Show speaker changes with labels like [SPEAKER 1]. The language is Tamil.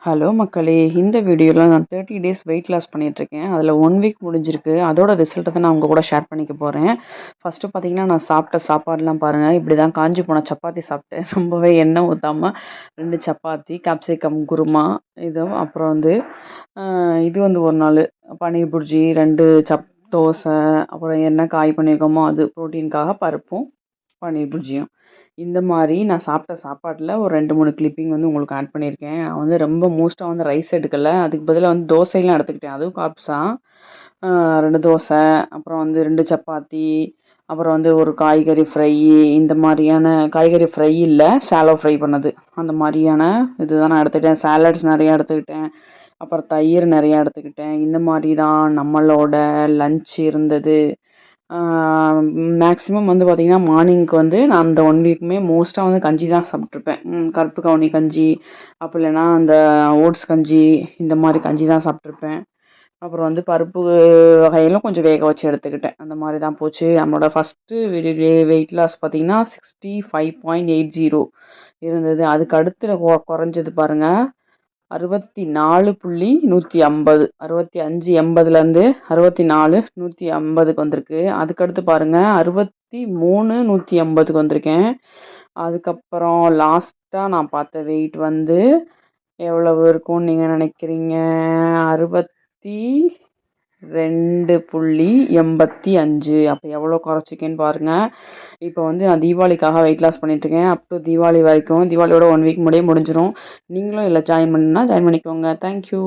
[SPEAKER 1] ஹலோ மக்களே! இந்த வீடியோல நான் 30 டேஸ் வெயிட் லாஸ் பண்ணிட்டுருக்கேன். அதில 1 வீக் முடிஞ்சிருக்கு. அதோட ரிசல்ட்ட தான் நான் உங்க கூட ஷேர் பண்ணிக்க போறேன். ஃபர்ஸ்ட்டு பார்த்தீங்கன்னா, நான் சாப்பிட்ட சாப்பாடுலாம் பாருங்க. இப்படி தான் காஞ்சு போன சப்பாத்தி சாப்பிட்டேன். ரொம்பவே எண்ணெய் ஊத்தாம 2 சப்பாத்தி, கேப்சிகம் குருமா அப்புறம் அ இது ஒரு நாளு பன்னீர் புர்ஜி, 2 தோசை, அப்புறம் என்ன காய் பண்ணியிருக்கோமோ அது புரோட்டீனுக்காக பருப்பும், பன்னீர் புர்ஜியும். இந்த மாரி நான் சாப்பிட்ட சாப்பாட்டில ஒரு 2, 3 கிளிப்பிங் உங்களுக்கு ஆட் பண்ணியிருக்கேன். நான் ரொம்ப மோஸ்ட்டா ரைஸ் எடுக்கல. அதுக்கு பதிலா தோசைலாம் எடுத்துக்கிட்டேன். அதுவும் கார்ப்ஸ் தான். 2 தோசை, அப்புறம் 2 சப்பாத்தி, அப்புறம் ஒரு காய்கறி ஃப்ரை, இந்த மாரியான காய்கறி ஃப்ரை இல்ல, ஷாலோ ஃப்ரை பண்ணது. அந்த மாரியான இதுதான் நான் எடுத்துக்கிட்டேன். சாலட்ஸ் நெறையா எடுத்துக்கிட்டேன். அப்புறம் தயிர் நெறையா எடுத்துக்கிட்டேன். இந்த மாரி தான் நம்மளோட லஞ்ச் இருந்தது. ஆ மேக்ஸிமம் பார்த்தீங்கன்னா, மார்னிங்க்கு நான் அந்த 1 வீக்குமே மோஸ்ட்டா கஞ்சி தான் சாப்பிட்டுருப்பேன். கருப்பு கவுனி கஞ்சி, அப்படி இல்லைன்னா அந்த ஓட்ஸ் கஞ்சி, இந்த மாரி கஞ்சி தான் சாப்பிட்டுருப்பேன். அப்புறம் பருப்பு வகையிலும் கொஞ்சம் வேக வச்சு எடுத்துக்கிட்டேன். அந்த மாரி தான் போச்சு. நம்மளோட ஃபஸ்ட்டு வெயிட் லாஸ் பார்த்தீங்கன்னா, 65.80 இருந்தது. அதுக்கு அடுத்து குறைஞ்சது பாருங்க. 64.150 65.80லேருந்து 64.150க்கு வந்திருக்கு. அதுக்கடுத்து பாருங்க 63.180க்கு வந்திருக்கேன். அதுக்கப்புறம் லாஸ்ட்டா நான் பார்த்த வெயிட் எவ்வளவு இருக்கும்னு நீங்க நினைக்கிறீங்க? 62.85. அப்போ எவ்வளோ குறைச்சிருக்கேன்னு பாருங்க. இப்போ நான் தீபாவளிக்காக வெயிட் லாஸ் பண்ணிட்டுருக்கேன். அப் டு தீபாவளி வரைக்கும். தீபாவளியோட 1 வீக் முடிஞ்சிரும். நீங்களும் இதில ஜாயின் பண்ணணும்னா ஜாயின் பண்ணிக்கோங்க. Thank you.